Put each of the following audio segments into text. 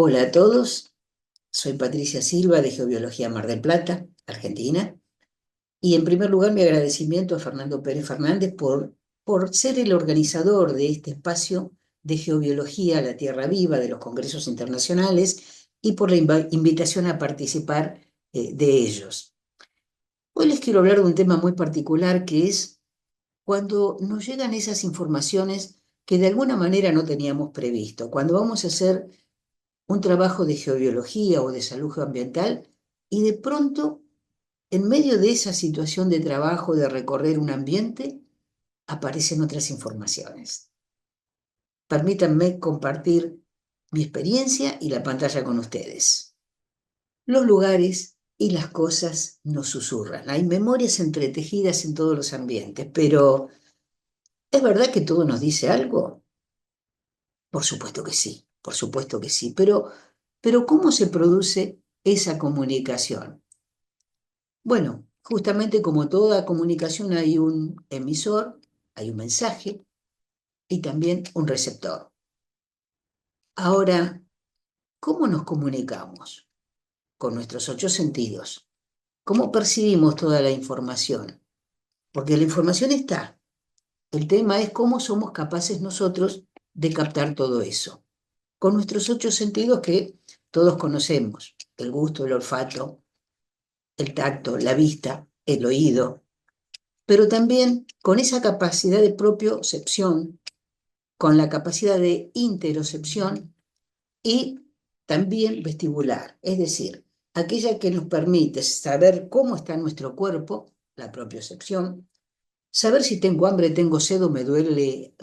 Hola a todos, soy Patricia Silva de Geobiología Mar del Plata, Argentina, y en primer lugar mi agradecimiento a Fernando Pérez Fernández por ser el organizador de este espacio de Geobiología a la Tierra Viva de los congresos internacionales y por la invitación a participar de ellos. Hoy les quiero hablar de un tema muy particular que es cuando nos llegan esas informaciones que de alguna manera no teníamos previsto, cuando vamos a hacer un trabajo de geobiología o de salud geoambiental y de pronto, en medio de esa situación de trabajo, de recorrer un ambiente, aparecen otras informaciones. Permítanme compartir mi experiencia y la pantalla con ustedes. Los lugares y las cosas nos susurran. Hay memorias entretejidas en todos los ambientes, pero ¿es verdad que todo nos dice algo? Por supuesto que sí, por supuesto que sí, pero ¿cómo se produce esa comunicación? Bueno, justamente como toda comunicación hay un emisor, hay un mensaje y también un receptor. Ahora, ¿cómo nos comunicamos? Con nuestros ocho sentidos. ¿Cómo percibimos toda la información? Porque la información está. El tema es cómo somos capaces nosotros de captar todo eso. Con nuestros ocho sentidos que todos conocemos. El gusto, el olfato, el tacto, la vista, el oído, pero también con esa capacidad de propiocepción, con la capacidad de interocepción y también vestibular, es decir, aquella que nos permite saber cómo está nuestro cuerpo, la propiocepción, saber si tengo hambre, tengo sed o me duele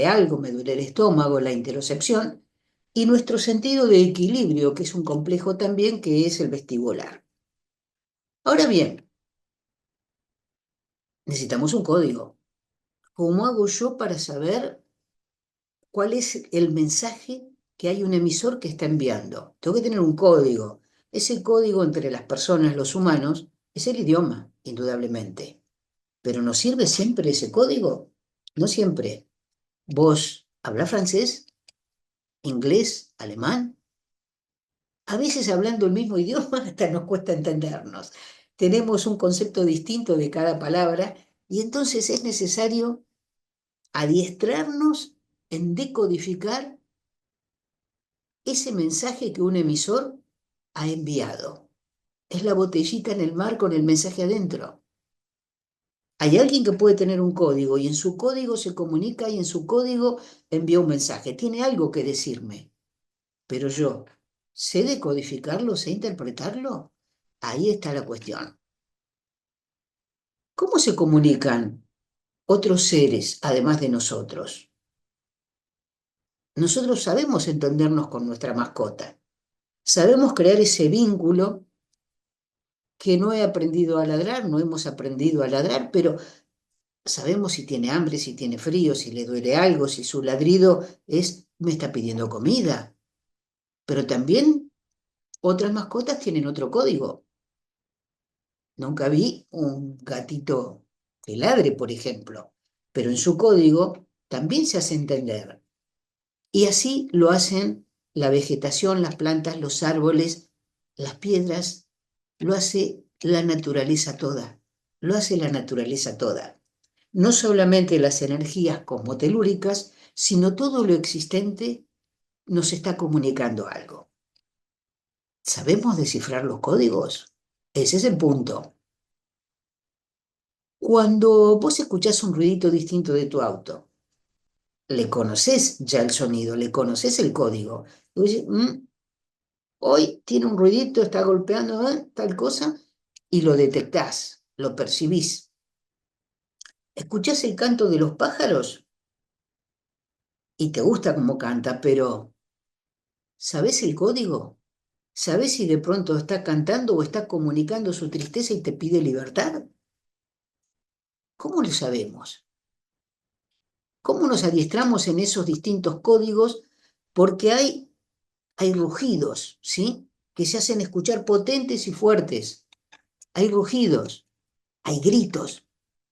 algo, me duele el estómago, la interocepción, y nuestro sentido de equilibrio, que es un complejo también, que es el vestibular. Ahora bien, necesitamos un código. ¿Cómo hago yo para saber cuál es el mensaje que hay un emisor que está enviando? Tengo que tener un código. Ese código entre las personas, los humanos, es el idioma, indudablemente. Pero ¿nos sirve siempre ese código? No siempre. ¿Vos hablás francés, inglés, alemán? A veces hablando el mismo idioma hasta nos cuesta entendernos. Tenemos un concepto distinto de cada palabra y entonces es necesario adiestrarnos en decodificar ese mensaje que un emisor ha enviado. Es la botellita en el mar con el mensaje adentro. Hay alguien que puede tener un código y en su código se comunica y en su código envía un mensaje. Tiene algo que decirme, pero yo, ¿sé decodificarlo? ¿Sé interpretarlo? Ahí está la cuestión. ¿Cómo se comunican otros seres además de nosotros? Nosotros sabemos entendernos con nuestra mascota. Sabemos crear ese vínculo que no he aprendido a ladrar, no hemos aprendido a ladrar, pero sabemos si tiene hambre, si tiene frío, si le duele algo, si su ladrido es, me está pidiendo comida. Pero también otras mascotas tienen otro código. Nunca vi un gatito que ladre, por ejemplo, pero en su código también se hace entender. Y así lo hacen la vegetación, las plantas, los árboles, las piedras, lo hace la naturaleza toda, lo hace la naturaleza toda. No solamente las energías cosmotelúricas, sino todo lo existente nos está comunicando algo. ¿Sabemos descifrar los códigos? Ese es el punto. Cuando vos escuchás un ruidito distinto de tu auto, le conoces ya el sonido, le conoces el código. Y vos decís, hoy tiene un ruidito, está golpeando tal cosa, y lo detectás, lo percibís. Escuchás el canto de los pájaros y te gusta cómo canta, pero ¿sabés el código? ¿Sabés si de pronto está cantando o está comunicando su tristeza y te pide libertad? ¿Cómo lo sabemos? ¿Cómo nos adiestramos en esos distintos códigos? Porque hay rugidos, ¿sí? Que se hacen escuchar potentes y fuertes. Hay rugidos, hay gritos,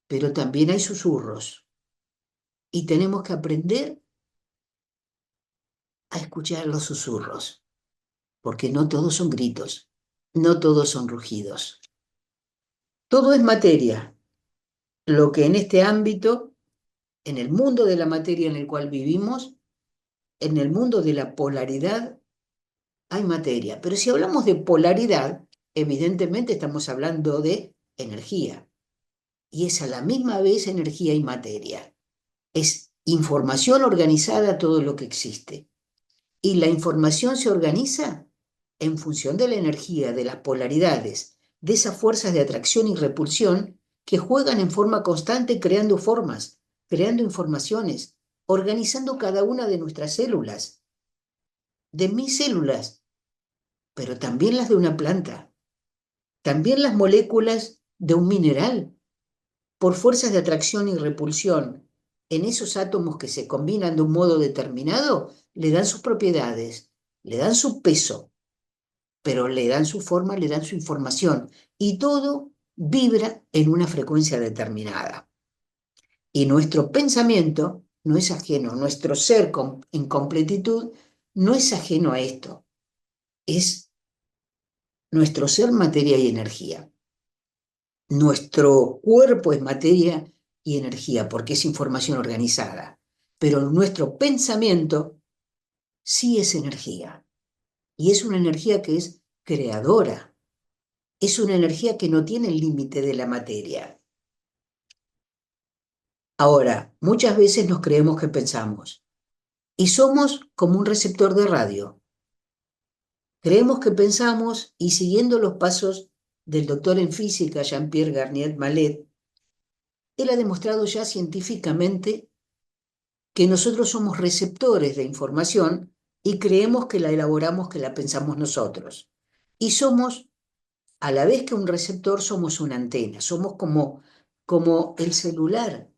pero también hay susurros. Y tenemos que aprender a escuchar los susurros. porque no todos son gritos, no todos son rugidos. Todo es materia. Lo que en este ámbito, en el mundo de la materia en el cual vivimos, en el mundo de la polaridad, hay materia. Pero si hablamos de polaridad, evidentemente estamos hablando de energía. Y es a la misma vez energía y materia. Es información organizada todo lo que existe. Y la información se organiza en función de la energía, de las polaridades, de esas fuerzas de atracción y repulsión que juegan en forma constante creando formas, creando informaciones, organizando cada una de nuestras células, de mis células, pero también las de una planta, también las moléculas de un mineral, por fuerzas de atracción y repulsión. En esos átomos que se combinan de un modo determinado, le dan sus propiedades, le dan su peso, pero le dan su forma, le dan su información, y todo vibra en una frecuencia determinada. Y nuestro pensamiento no es ajeno, nuestro ser en completitud no es ajeno a esto, es nuestro ser materia y energía. Nuestro cuerpo es materia y energía porque es información organizada, pero nuestro pensamiento sí es energía, y es una energía que es creadora. Es una energía que no tiene el límite de la materia. Ahora, muchas veces nos creemos que pensamos y somos como un receptor de radio. Creemos que pensamos y siguiendo los pasos del doctor en física Jean-Pierre Garnier-Mallet, él ha demostrado ya científicamente que nosotros somos receptores de información y creemos que la elaboramos, que la pensamos nosotros. Y somos, a la vez que un receptor, somos una antena, somos como el celular,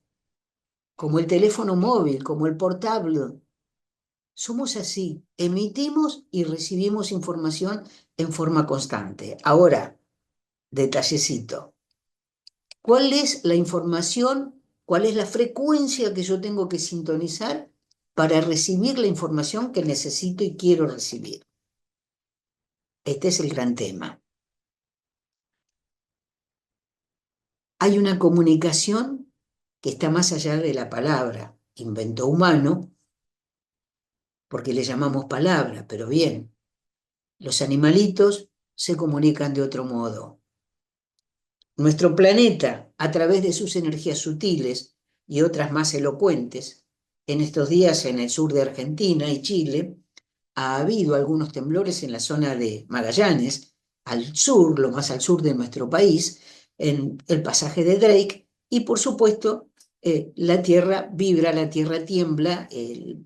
como el teléfono móvil, como el portable. Somos así, emitimos y recibimos información en forma constante. Ahora, detallecito. ¿Cuál es la información, cuál es la frecuencia que yo tengo que sintonizar para recibir la información que necesito y quiero recibir? Este es el gran tema. Hay una comunicación que está más allá de la palabra, invento humano, porque le llamamos palabra, pero bien, los animalitos se comunican de otro modo. Nuestro planeta, a través de sus energías sutiles y otras más elocuentes, en estos días en el sur de Argentina y Chile, ha habido algunos temblores en la zona de Magallanes, al sur, lo más al sur de nuestro país, en el pasaje de Drake, y por supuesto la tierra vibra, la tierra tiembla,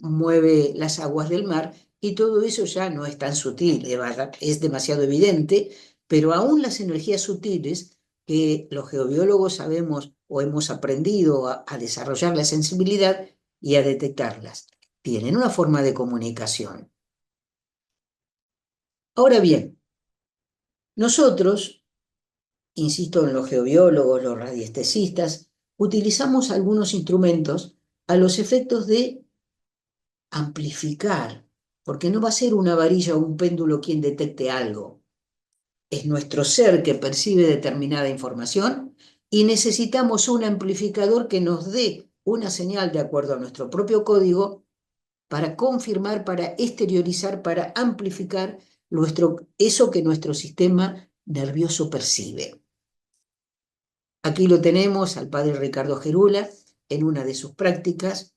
mueve las aguas del mar, y todo eso ya no es tan sutil, es demasiado evidente, pero aún las energías sutiles que los geobiólogos sabemos o hemos aprendido a desarrollar la sensibilidad y a detectarlas, tienen una forma de comunicación. Ahora bien, nosotros, insisto en los geobiólogos, los radiestesistas, utilizamos algunos instrumentos a los efectos de amplificar, porque no va a ser una varilla o un péndulo quien detecte algo. Es nuestro ser que percibe determinada información y necesitamos un amplificador que nos dé una señal de acuerdo a nuestro propio código para confirmar, para exteriorizar, para amplificar eso que nuestro sistema nervioso percibe. Aquí lo tenemos al padre Ricardo Gerula en una de sus prácticas,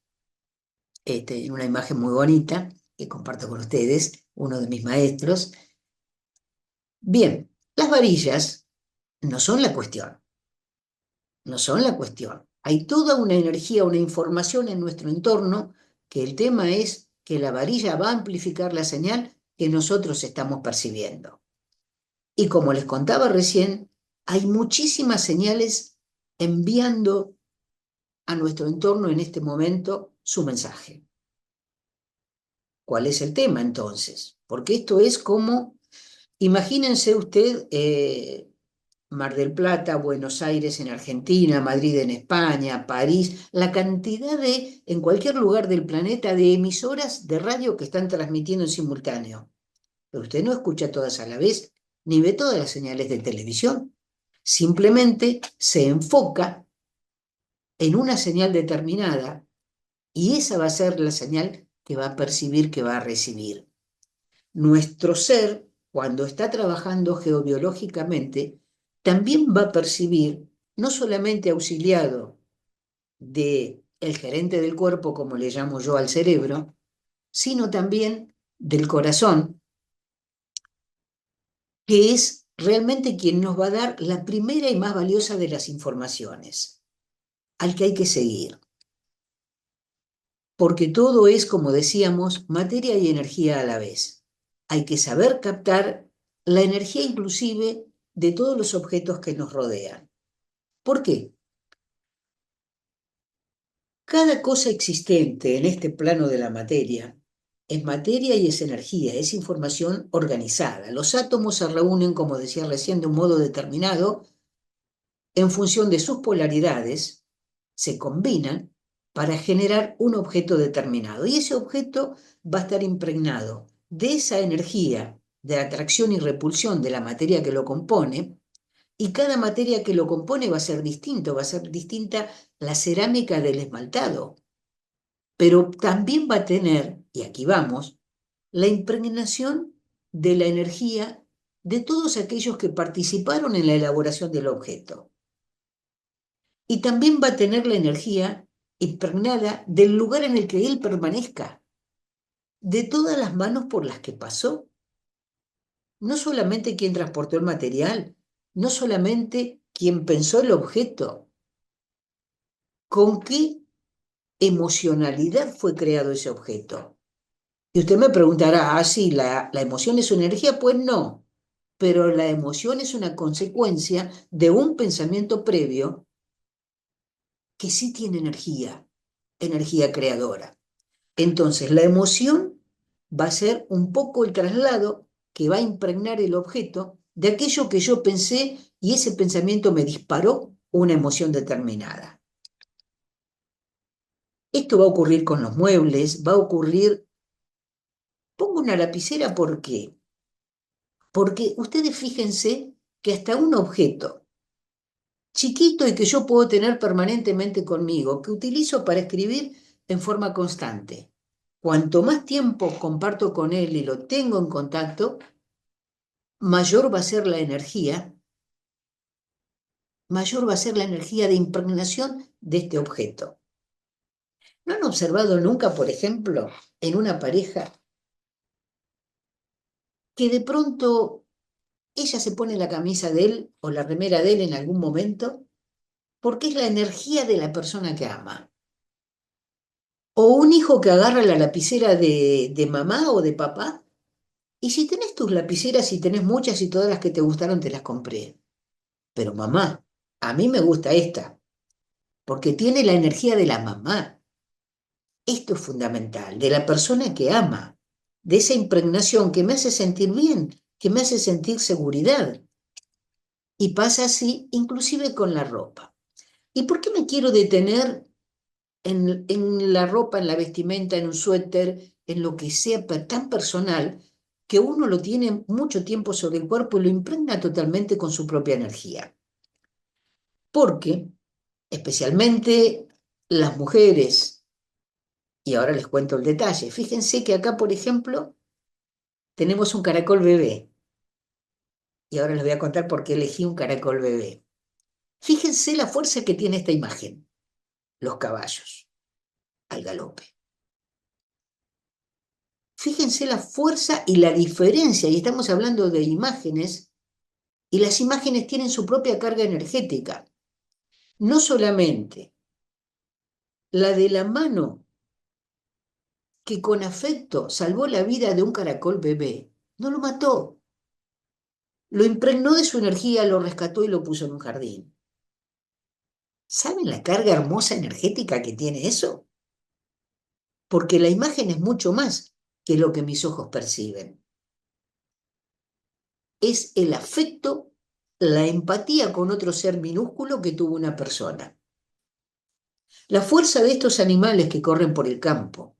en una imagen muy bonita que comparto con ustedes, uno de mis maestros. Bien, las varillas no son la cuestión, no son la cuestión. Hay toda una energía, una información en nuestro entorno que el tema es que la varilla va a amplificar la señal que nosotros estamos percibiendo. Y como les contaba recién, hay muchísimas señales enviando a nuestro entorno en este momento su mensaje. ¿Cuál es el tema entonces? Porque esto es como, imagínense usted Mar del Plata, Buenos Aires en Argentina, Madrid en España, París, la cantidad en cualquier lugar del planeta, de emisoras de radio que están transmitiendo en simultáneo. pero usted no escucha todas a la vez, ni ve todas las señales de televisión. Simplemente se enfoca en una señal determinada y esa va a ser la señal que va a percibir, que va a recibir. Nuestro ser, cuando está trabajando geobiológicamente, también va a percibir, no solamente auxiliado del gerente del cuerpo, como le llamo yo al cerebro, sino también del corazón, que es realmente quien nos va a dar la primera y más valiosa de las informaciones, al que hay que seguir. Porque todo es, como decíamos, materia y energía a la vez. Hay que saber captar la energía inclusive de todos los objetos que nos rodean. ¿Por qué? Cada cosa existente en este plano de la materia es materia y es energía, es información organizada. Los átomos se reúnen, como decía recién, de un modo determinado en función de sus polaridades, se combinan para generar un objeto determinado. Y ese objeto va a estar impregnado de esa energía de atracción y repulsión de la materia que lo compone, y cada materia que lo compone va a ser distinto, va a ser distinta la cerámica del esmaltado, pero también va a tener, y aquí vamos, la impregnación de la energía de todos aquellos que participaron en la elaboración del objeto. Y también va a tener la energía impregnada del lugar en el que él permanezca, de todas las manos por las que pasó. No solamente quien transportó el material, no solamente quien pensó el objeto, con qué emocionalidad fue creado ese objeto. Y usted me preguntará, sí, la emoción es una energía. Pues no, pero la emoción es una consecuencia de un pensamiento previo que sí tiene energía, energía creadora. Entonces, la emoción va a ser un poco el traslado que va a impregnar el objeto de aquello que yo pensé y ese pensamiento me disparó una emoción determinada. Esto va a ocurrir con los muebles, va a ocurrir... Pongo una lapicera, ¿por qué? Porque ustedes fíjense que hasta un objeto chiquito y que yo puedo tener permanentemente conmigo, que utilizo para escribir en forma constante, cuanto más tiempo comparto con él y lo tengo en contacto, mayor va a ser la energía, mayor va a ser la energía de impregnación de este objeto. ¿No han observado nunca, por ejemplo, en una pareja que de pronto ella se pone la camisa de él o la remera de él en algún momento? Porque es la energía de la persona que ama. O un hijo que agarra la lapicera de mamá o de papá. Y si tenés tus lapiceras y tenés muchas y todas las que te gustaron te las compré. Pero mamá, a mí me gusta esta, porque tiene la energía de la mamá. Esto es fundamental, de la persona que ama, de esa impregnación que me hace sentir bien, que me hace sentir seguridad. Y pasa así inclusive con la ropa. ¿Y por qué me quiero detener en la ropa, en la vestimenta, en un suéter, en lo que sea tan personal, que uno lo tiene mucho tiempo sobre el cuerpo y lo impregna totalmente con su propia energía? Porque, especialmente las mujeres, y ahora les cuento el detalle, fíjense que acá, por ejemplo, tenemos un caracol bebé, y ahora les voy a contar por qué elegí un caracol bebé. Fíjense la fuerza que tiene esta imagen, los caballos al galope. Fíjense la fuerza y la diferencia, y estamos hablando de imágenes, y las imágenes tienen su propia carga energética. No solamente la de la mano que con afecto salvó la vida de un caracol bebé, no lo mató, lo impregnó de su energía, lo rescató y lo puso en un jardín. ¿Saben la carga hermosa energética que tiene eso? Porque la imagen es mucho más que lo que mis ojos perciben. Es el afecto, la empatía con otro ser minúsculo que tuvo una persona. La fuerza de estos animales que corren por el campo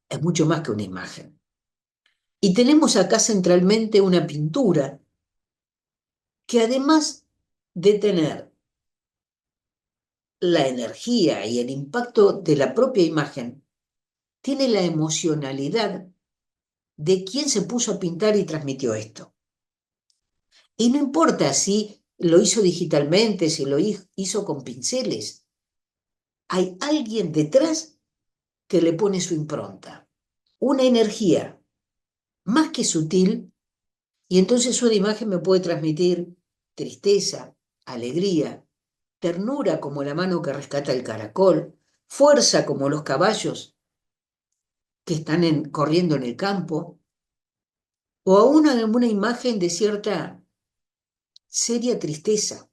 es mucho más que una imagen. Y tenemos acá centralmente una pintura que además de tener la energía y el impacto de la propia imagen, tiene la emocionalidad de quién se puso a pintar y transmitió esto. Y no importa si lo hizo digitalmente, si lo hizo con pinceles, hay alguien detrás que le pone su impronta, una energía más que sutil, y entonces una imagen me puede transmitir tristeza, alegría, ternura como la mano que rescata el caracol, fuerza como los caballos que están corriendo en el campo, o aún una imagen de cierta seria tristeza,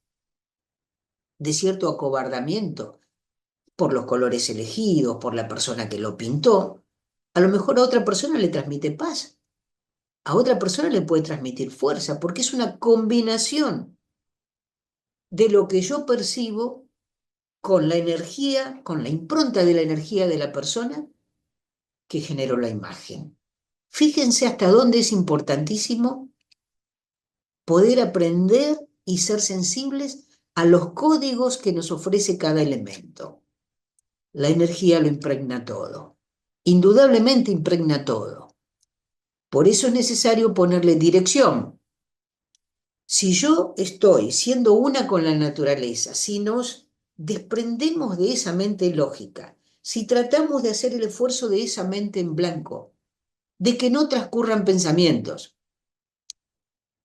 de cierto acobardamiento por los colores elegidos, por la persona que lo pintó. A lo mejor a otra persona le transmite paz, a otra persona le puede transmitir fuerza, porque es una combinación de lo que yo percibo con la energía, con la impronta de la energía de la persona que generó la imagen. Fíjense hasta dónde es importantísimo poder aprender y ser sensibles a los códigos que nos ofrece cada elemento. La energía lo impregna todo. Indudablemente impregna todo. Por eso es necesario ponerle dirección. Si yo estoy siendo una con la naturaleza, si nos desprendemos de esa mente lógica, si tratamos de hacer el esfuerzo de esa mente en blanco, de que no transcurran pensamientos.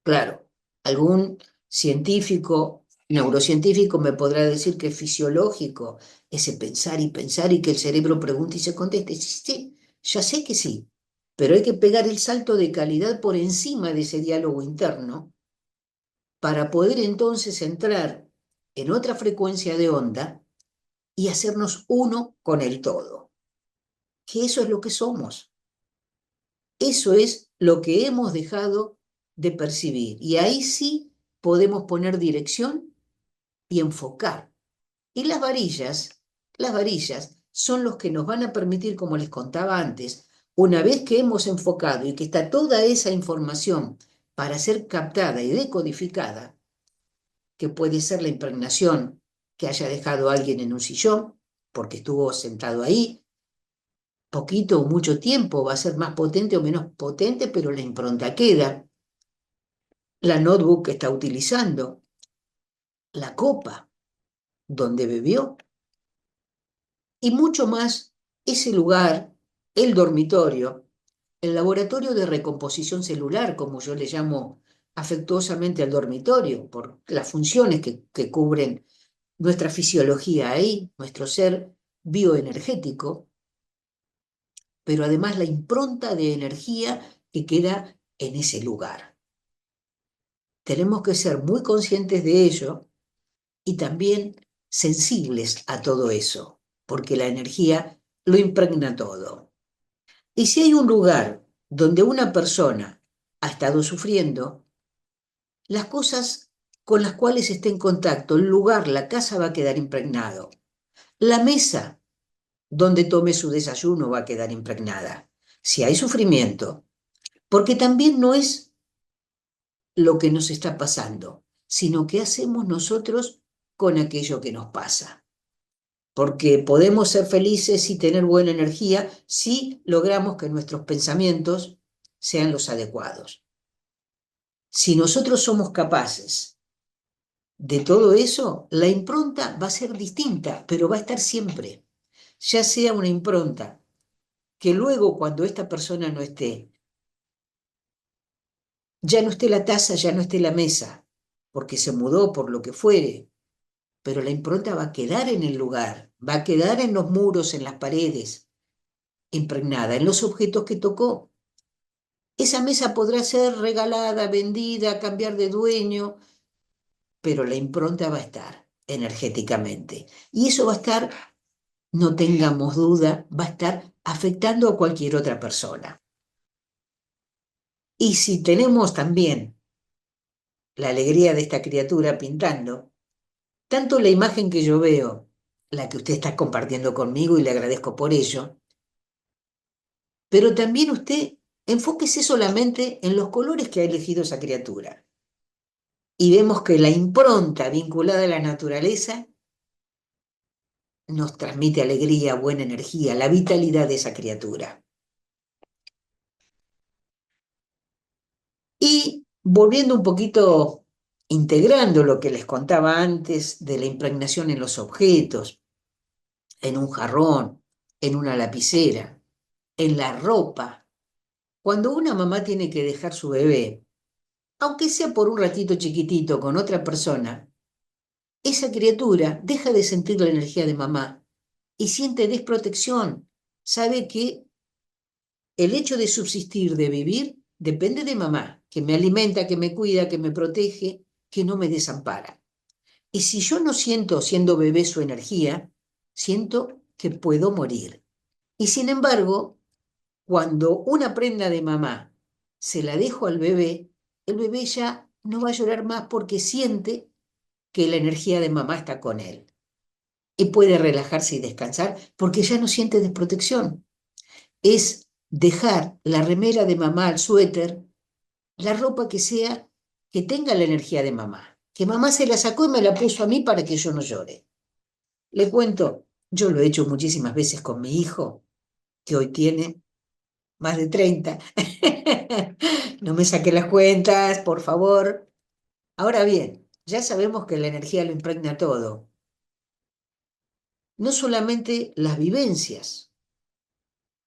Claro, algún científico, neurocientífico me podrá decir que es fisiológico ese pensar y que el cerebro pregunte y se conteste. Sí, sí, ya sé que sí, pero hay que pegar el salto de calidad por encima de ese diálogo interno para poder entonces entrar en otra frecuencia de onda y hacernos uno con el todo, que eso es lo que somos. Eso es lo que hemos dejado de percibir. Y ahí sí podemos poner dirección y enfocar. Y las varillas son los que nos van a permitir, como les contaba antes, una vez que hemos enfocado y que está toda esa información para ser captada y decodificada, que puede ser la impregnación que haya dejado alguien en un sillón, porque estuvo sentado ahí, poquito o mucho tiempo, va a ser más potente o menos potente, pero la impronta queda. La notebook que está utilizando, la copa donde bebió y mucho más ese lugar, el dormitorio, el laboratorio de recomposición celular, como yo le llamo afectuosamente al dormitorio, por las funciones que cubren nuestra fisiología ahí, nuestro ser bioenergético, pero además la impronta de energía que queda en ese lugar. Tenemos que ser muy conscientes de ello y también sensibles a todo eso, porque la energía lo impregna todo. Y si hay un lugar donde una persona ha estado sufriendo, las cosas con las cuales esté en contacto, el lugar, la casa va a quedar impregnado. La mesa donde tome su desayuno va a quedar impregnada. Si hay sufrimiento, porque también no es lo que nos está pasando, sino qué hacemos nosotros con aquello que nos pasa. Porque podemos ser felices y tener buena energía si logramos que nuestros pensamientos sean los adecuados. Si nosotros somos capaces de todo eso, la impronta va a ser distinta, pero va a estar siempre. Ya sea una impronta que luego cuando esta persona no esté, ya no esté la taza, ya no esté la mesa, porque se mudó por lo que fuere, pero la impronta va a quedar en el lugar, va a quedar en los muros, en las paredes, impregnada en los objetos que tocó. Esa mesa podrá ser regalada, vendida, cambiar de dueño, pero la impronta va a estar energéticamente. Y eso va a estar, no tengamos duda, va a estar afectando a cualquier otra persona. Y si tenemos también la alegría de esta criatura pintando, tanto la imagen que yo veo, la que usted está compartiendo conmigo y le agradezco por ello, pero también usted enfóquese solamente en los colores que ha elegido esa criatura. Y vemos que la impronta vinculada a la naturaleza nos transmite alegría, buena energía, la vitalidad de esa criatura. Y volviendo un poquito, integrando lo que les contaba antes de la impregnación en los objetos, en un jarrón, en una lapicera, en la ropa. Cuando una mamá tiene que dejar su bebé, aunque sea por un ratito chiquitito con otra persona, esa criatura deja de sentir la energía de mamá y siente desprotección. Sabe que el hecho de subsistir, de vivir, depende de mamá, que me alimenta, que me cuida, que me protege, que no me desampara. Y si yo no siento, siendo bebé, su energía, siento que puedo morir. Y sin embargo, cuando una prenda de mamá se la dejo al bebé, el bebé ya no va a llorar más porque siente que la energía de mamá está con él. Y puede relajarse y descansar porque ya no siente desprotección. Es dejar la remera de mamá, el suéter, la ropa que sea, que tenga la energía de mamá. Que mamá se la sacó y me la puso a mí para que yo no llore. Le cuento, yo lo he hecho muchísimas veces con mi hijo, que hoy tiene más de 30. No me saqué las cuentas, por favor. Ahora bien, ya sabemos que la energía lo impregna todo. No solamente las vivencias,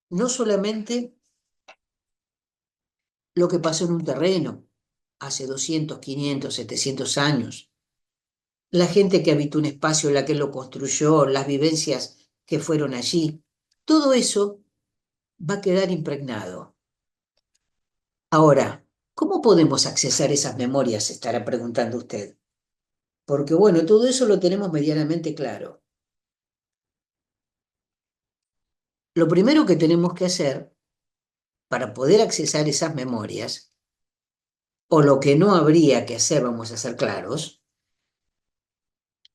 no solamente lo que pasó en un terreno hace 200, 500, 700 años, la gente que habitó un espacio, la que lo construyó, las vivencias que fueron allí, todo eso va a quedar impregnado. Ahora, ¿cómo podemos accesar esas memorias? Se estará preguntando usted. Porque bueno, todo eso lo tenemos medianamente claro. Lo primero que tenemos que hacer para poder accesar esas memorias, o lo que no habría que hacer, vamos a ser claros,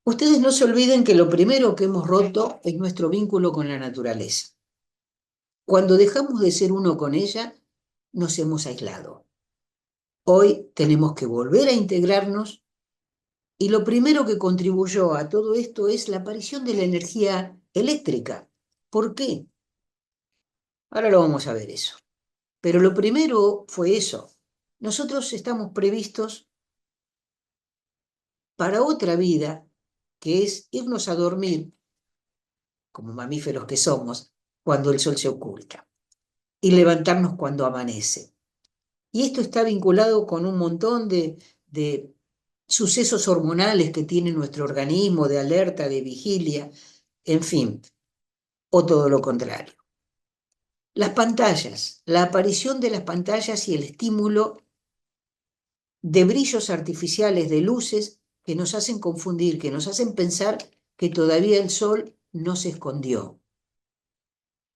ustedes no se olviden que lo primero que hemos roto es nuestro vínculo con la naturaleza. Cuando dejamos de ser uno con ella, nos hemos aislado. Hoy tenemos que volver a integrarnos y lo primero que contribuyó a todo esto es la aparición de la energía eléctrica. ¿Por qué? Ahora lo vamos a ver eso. Pero lo primero fue eso. Nosotros estamos previstos para otra vida, que es irnos a dormir, como mamíferos que somos, cuando el sol se oculta, y levantarnos cuando amanece. Y esto está vinculado con un montón de sucesos hormonales que tiene nuestro organismo, de alerta, de vigilia, en fin, o todo lo contrario. Las pantallas, la aparición de las pantallas y el estímulo de brillos artificiales, de luces que nos hacen confundir, que nos hacen pensar que todavía el sol no se escondió.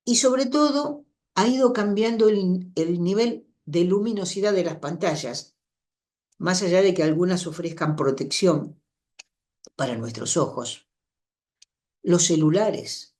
Y sobre todo, ha ido cambiando el nivel de luminosidad de las pantallas, más allá de que algunas ofrezcan protección para nuestros ojos. Los celulares,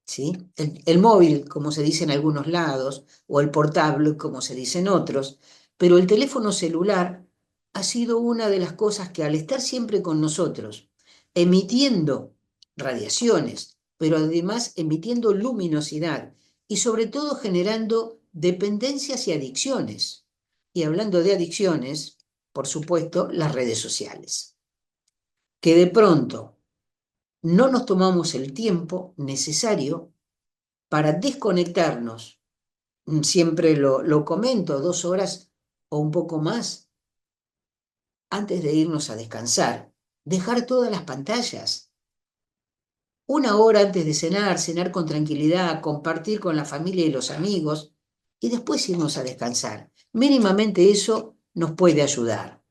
¿sí? El móvil, como se dice en algunos lados, o el portable, como se dice en otros, pero el teléfono celular ha sido una de las cosas que al estar siempre con nosotros, emitiendo radiaciones, pero además emitiendo luminosidad y sobre todo generando dependencias y adicciones. Y hablando de adicciones, por supuesto, las redes sociales, que de pronto no nos tomamos el tiempo necesario para desconectarnos. Siempre lo comento, 2 horas o un poco más antes de irnos a descansar. Dejar todas las pantallas. 1 hora antes de cenar, cenar con tranquilidad, compartir con la familia y los amigos y después irnos a descansar. Mínimamente eso nos puede ayudar.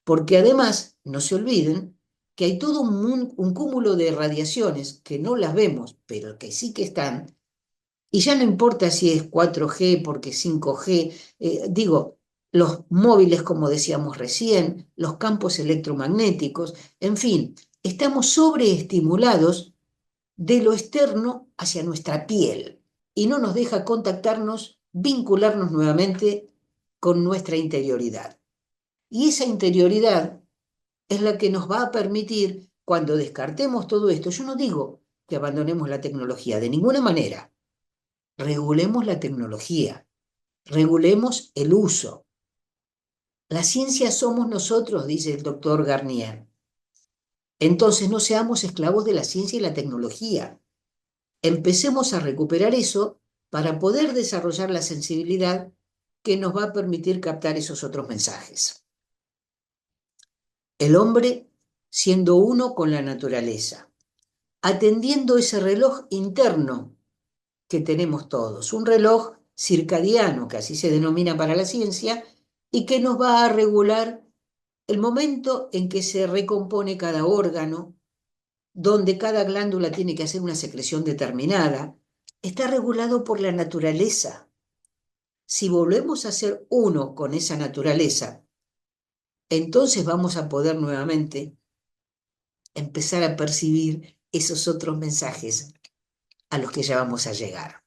Porque además, no se olviden que hay todo un cúmulo de radiaciones que no las vemos, pero que sí que están. Y ya no importa si es 4G, porque 5G, digo, los móviles, como decíamos recién, los campos electromagnéticos, en fin, estamos sobreestimulados de lo externo hacia nuestra piel y no nos deja contactarnos vincularnos nuevamente con nuestra interioridad. Y esa interioridad es la que nos va a permitir, cuando descartemos todo esto, yo no digo que abandonemos la tecnología, de ninguna manera. Regulemos la tecnología, regulemos el uso. La ciencia somos nosotros, dice el doctor Garnier. Entonces no seamos esclavos de la ciencia y la tecnología. Empecemos a recuperar eso para poder desarrollar la sensibilidad que nos va a permitir captar esos otros mensajes. El hombre siendo uno con la naturaleza, atendiendo ese reloj interno que tenemos todos, un reloj circadiano, que así se denomina para la ciencia, y que nos va a regular el momento en que se recompone cada órgano, donde cada glándula tiene que hacer una secreción determinada, está regulado por la naturaleza. Si volvemos a ser uno con esa naturaleza, entonces vamos a poder nuevamente empezar a percibir esos otros mensajes a los que ya vamos a llegar.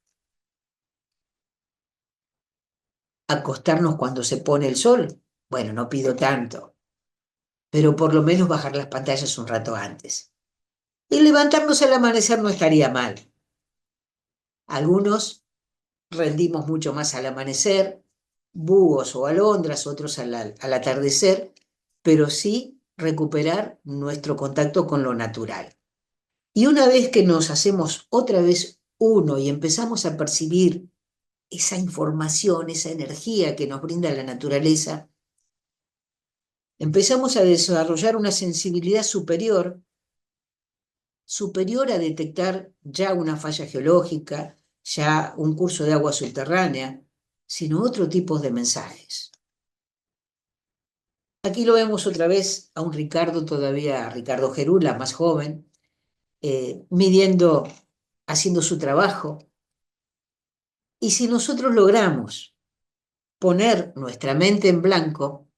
Acostarnos cuando se pone el sol, bueno, no pido tanto, pero por lo menos bajar las pantallas un rato antes. Y levantarnos al amanecer no estaría mal. Algunos rendimos mucho más al amanecer, búhos o alondras, otros al atardecer, pero sí recuperar nuestro contacto con lo natural. Y una vez que nos hacemos otra vez uno y empezamos a percibir esa información, esa energía que nos brinda la naturaleza, empezamos a desarrollar una sensibilidad superior, superior a detectar ya una falla geológica, ya un curso de agua subterránea, sino otro tipo de mensajes. Aquí lo vemos otra vez a un Ricardo todavía, a Ricardo Gerula, más joven, midiendo, haciendo su trabajo. Y si nosotros logramos poner nuestra mente en blanco,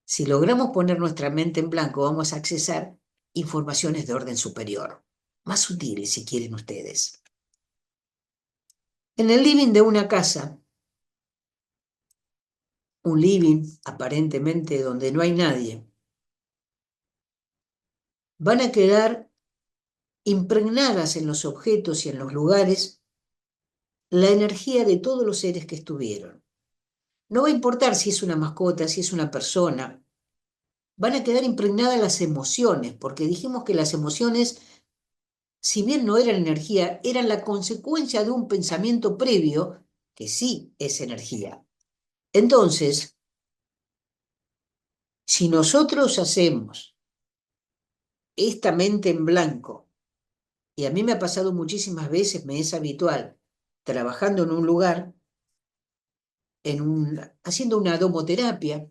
si logramos poner nuestra mente en blanco, vamos a accesar informaciones de orden superior, más sutiles si quieren ustedes. En el living de una casa, un living aparentemente donde no hay nadie, van a quedar impregnadas en los objetos y en los lugares la energía de todos los seres que estuvieron. No va a importar si es una mascota, si es una persona, van a quedar impregnadas las emociones, porque dijimos que las emociones, si bien no eran energía, eran la consecuencia de un pensamiento previo, que sí es energía. Entonces, si nosotros hacemos esta mente en blanco, y a mí me ha pasado muchísimas veces, me es habitual, trabajando en un lugar, haciendo una domoterapia,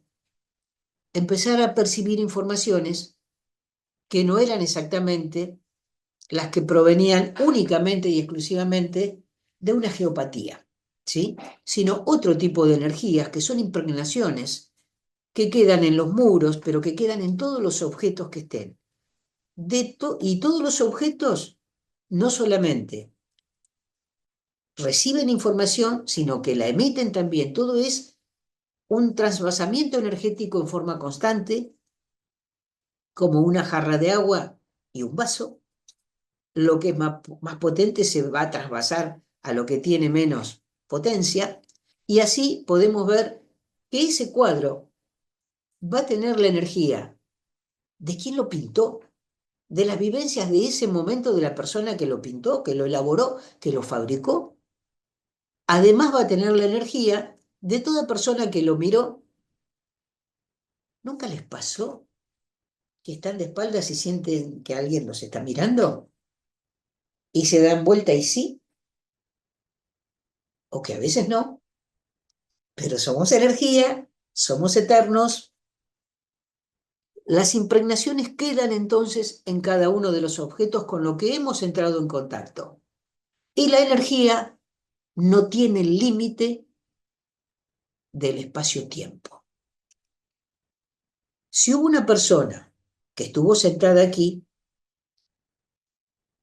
empezar a percibir informaciones que no eran exactamente las que provenían únicamente y exclusivamente de una geopatía, ¿sí? Sino otro tipo de energías que son impregnaciones que quedan en los muros, pero que quedan en todos los objetos que estén. Y todos los objetos no solamente reciben información, sino que la emiten también. Todo es un trasvasamiento energético en forma constante, como una jarra de agua y un vaso. Lo que es más potente se va a trasvasar a lo que tiene menos potencia, y así podemos ver que ese cuadro va a tener la energía de quien lo pintó, de las vivencias de ese momento de la persona que lo pintó, que lo elaboró, que lo fabricó. Además va a tener la energía de toda persona que lo miró. ¿Nunca les pasó que están de espaldas y sienten que alguien los está mirando? Y se dan vuelta y sí, o que a veces no, pero somos energía, somos eternos. Las impregnaciones quedan entonces en cada uno de los objetos con lo que hemos entrado en contacto. Y la energía no tiene el límite del espacio-tiempo. Si hubo una persona que estuvo sentada aquí,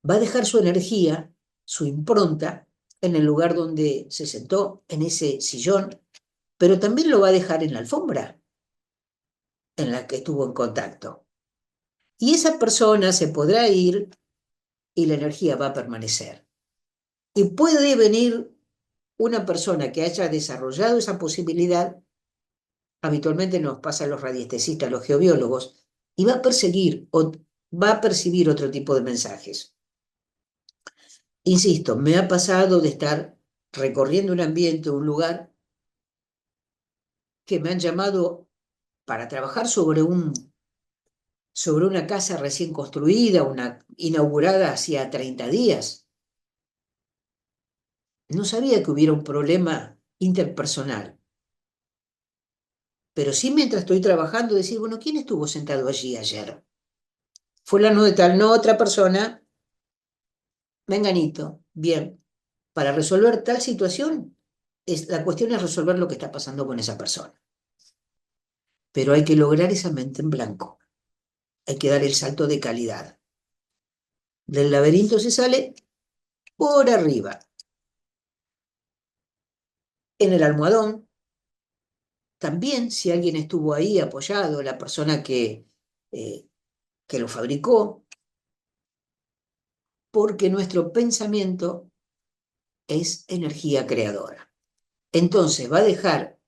va a dejar su energía, su impronta, en el lugar donde se sentó, en ese sillón, pero también lo va a dejar en la alfombra en la que estuvo en contacto. Y esa persona se podrá ir y la energía va a permanecer. Y puede venir una persona que haya desarrollado esa posibilidad, habitualmente nos pasa a los radiestesistas, a los geobiólogos, y va a perseguir o va a percibir otro tipo de mensajes. Insisto, me ha pasado de estar recorriendo un ambiente, un lugar, que me han llamado para trabajar sobre una casa recién construida, una inaugurada hacía 30 días. No sabía que hubiera un problema interpersonal, pero sí mientras estoy trabajando decir, bueno, ¿quién estuvo sentado allí ayer? Fulano de tal, no otra persona, menganito. Bien, para resolver tal situación, la cuestión es resolver lo que está pasando con esa persona. Pero hay que lograr esa mente en blanco. Hay que dar el salto de calidad. Del laberinto se sale por arriba. En el almohadón, también si alguien estuvo ahí apoyado, la persona eh, que lo fabricó, porque nuestro pensamiento es energía creadora. Entonces va a dejar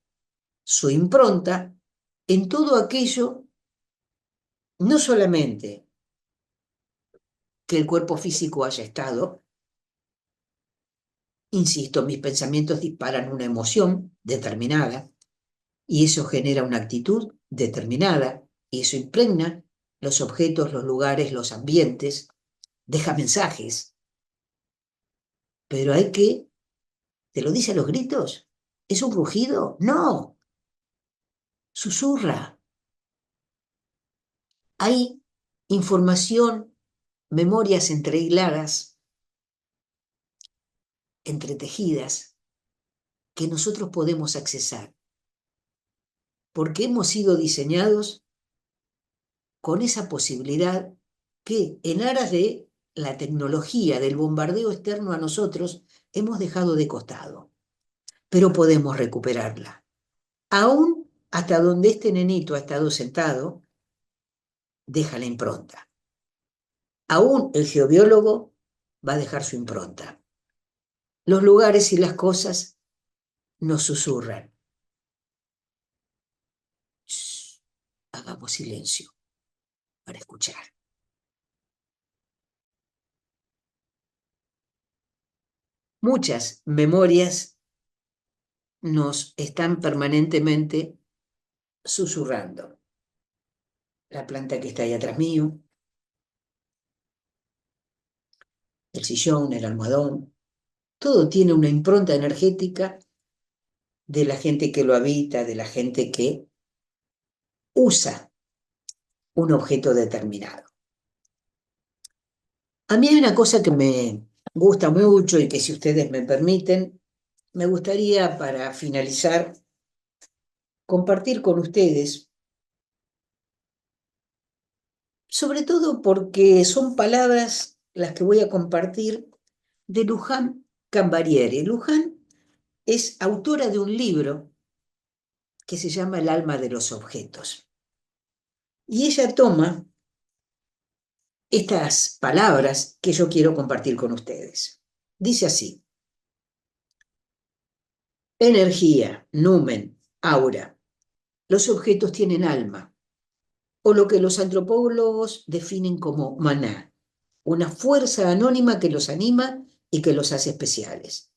su impronta en todo aquello, no solamente que el cuerpo físico haya estado, insisto, mis pensamientos disparan una emoción determinada y eso genera una actitud determinada y eso impregna los objetos, los lugares, los ambientes, deja mensajes, pero hay que, ¿te lo dice a los gritos? ¿Es un rugido? No, susurra. Hay información, memorias entrehiladas, entretejidas, que nosotros podemos accesar, porque hemos sido diseñados con esa posibilidad que, en aras de la tecnología, del bombardeo externo a nosotros, hemos dejado de costado, pero podemos recuperarla. Aún hasta donde este nenito ha estado sentado, deja la impronta. Aún el geobiólogo va a dejar su impronta. Los lugares y las cosas nos susurran. Shh, hagamos silencio para escuchar. Muchas memorias nos están permanentemente susurrando. La planta que está ahí atrás mío, el sillón, el almohadón, todo tiene una impronta energética de la gente que lo habita, de la gente que usa un objeto determinado. A mí hay una cosa que me gusta mucho y que si ustedes me permiten, me gustaría para finalizar compartir con ustedes, sobre todo porque son palabras las que voy a compartir de Luján Cambariere. Luján es autora de un libro que se llama El alma de los objetos. Y ella toma estas palabras que yo quiero compartir con ustedes. Dice así: energía, numen, aura. Los objetos tienen alma, o lo que los antropólogos definen como maná, una fuerza anónima que los anima y que los hace especiales.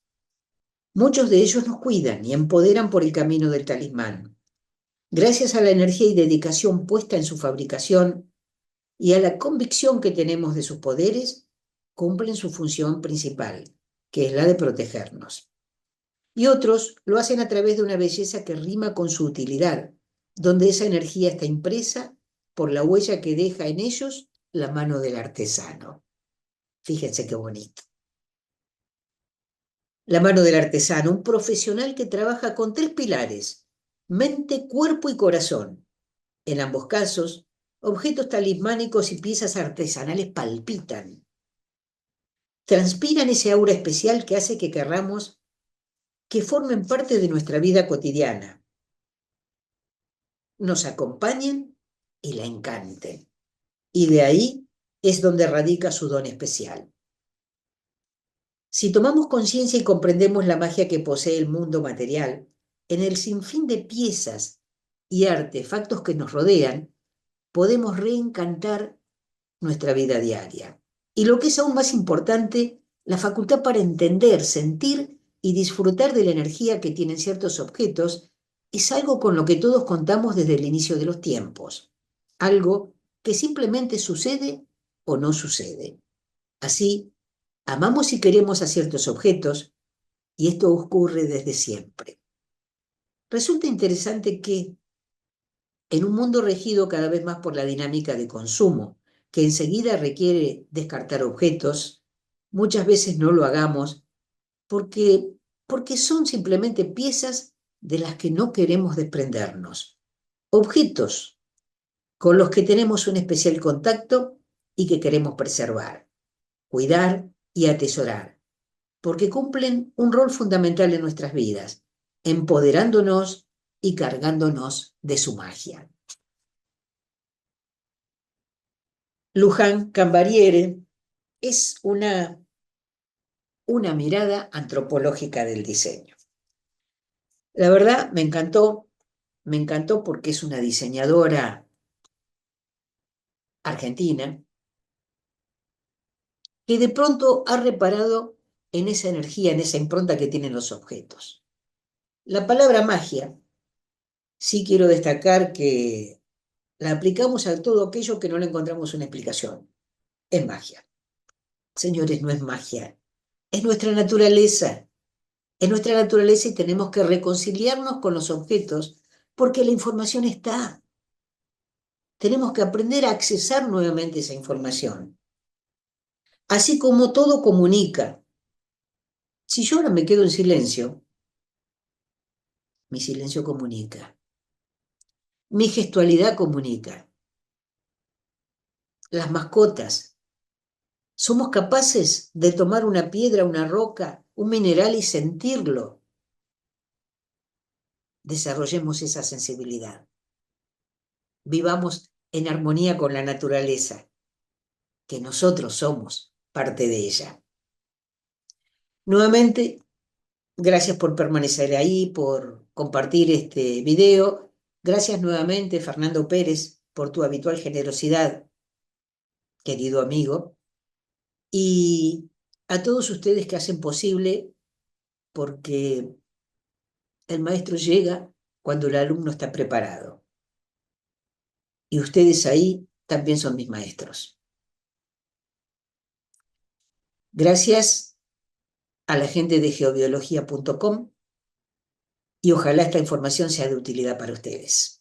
Muchos de ellos nos cuidan y empoderan por el camino del talismán. Gracias a la energía y dedicación puesta en su fabricación y a la convicción que tenemos de sus poderes, cumplen su función principal, que es la de protegernos. Y otros lo hacen a través de una belleza que rima con su utilidad, donde esa energía está impresa por la huella que deja en ellos la mano del artesano. Fíjense qué bonito. La mano del artesano, un profesional que trabaja con tres pilares: mente, cuerpo y corazón. En ambos casos, objetos talismánicos y piezas artesanales palpitan. transpiran ese aura especial que hace que querramos que formen parte de nuestra vida cotidiana, nos acompañen y la encanten. Y de ahí es donde radica su don especial. Si tomamos conciencia y comprendemos la magia que posee el mundo material, en el sinfín de piezas y artefactos que nos rodean, podemos reencantar nuestra vida diaria. Y lo que es aún más importante, la facultad para entender, sentir y disfrutar de la energía que tienen ciertos objetos es algo con lo que todos contamos desde el inicio de los tiempos. Algo que simplemente sucede o no sucede. Así, amamos y queremos a ciertos objetos y esto ocurre desde siempre. Resulta interesante que en un mundo regido cada vez más por la dinámica de consumo, que enseguida requiere descartar objetos, muchas veces no lo hagamos porque son simplemente piezas de las que no queremos desprendernos. Objetos con los que tenemos un especial contacto y que queremos preservar, cuidar y atesorar, porque cumplen un rol fundamental en nuestras vidas, empoderándonos y cargándonos de su magia. Luján Cambariere es una mirada antropológica del diseño. La verdad, me encantó porque es una diseñadora argentina que de pronto ha reparado en esa energía, en esa impronta que tienen los objetos. La palabra magia, sí quiero destacar que la aplicamos a todo aquello que no le encontramos una explicación. Es magia. Señores, no es magia. Es nuestra naturaleza. Es nuestra naturaleza y tenemos que reconciliarnos con los objetos porque la información está. Tenemos que aprender a accesar nuevamente esa información. Así como todo comunica. Si yo ahora me quedo en silencio, mi silencio comunica. Mi gestualidad comunica. Las mascotas. Somos capaces de tomar una piedra, una roca, un mineral y sentirlo. Desarrollemos esa sensibilidad. Vivamos en armonía con la naturaleza, que nosotros somos parte de ella. Nuevamente, gracias por permanecer ahí, por compartir este video. Gracias nuevamente, Fernando Pérez, por tu habitual generosidad, querido amigo. Y a todos ustedes que hacen posible, porque el maestro llega cuando el alumno está preparado. Y ustedes ahí también son mis maestros. Gracias a la gente de geobiología.com y ojalá esta información sea de utilidad para ustedes.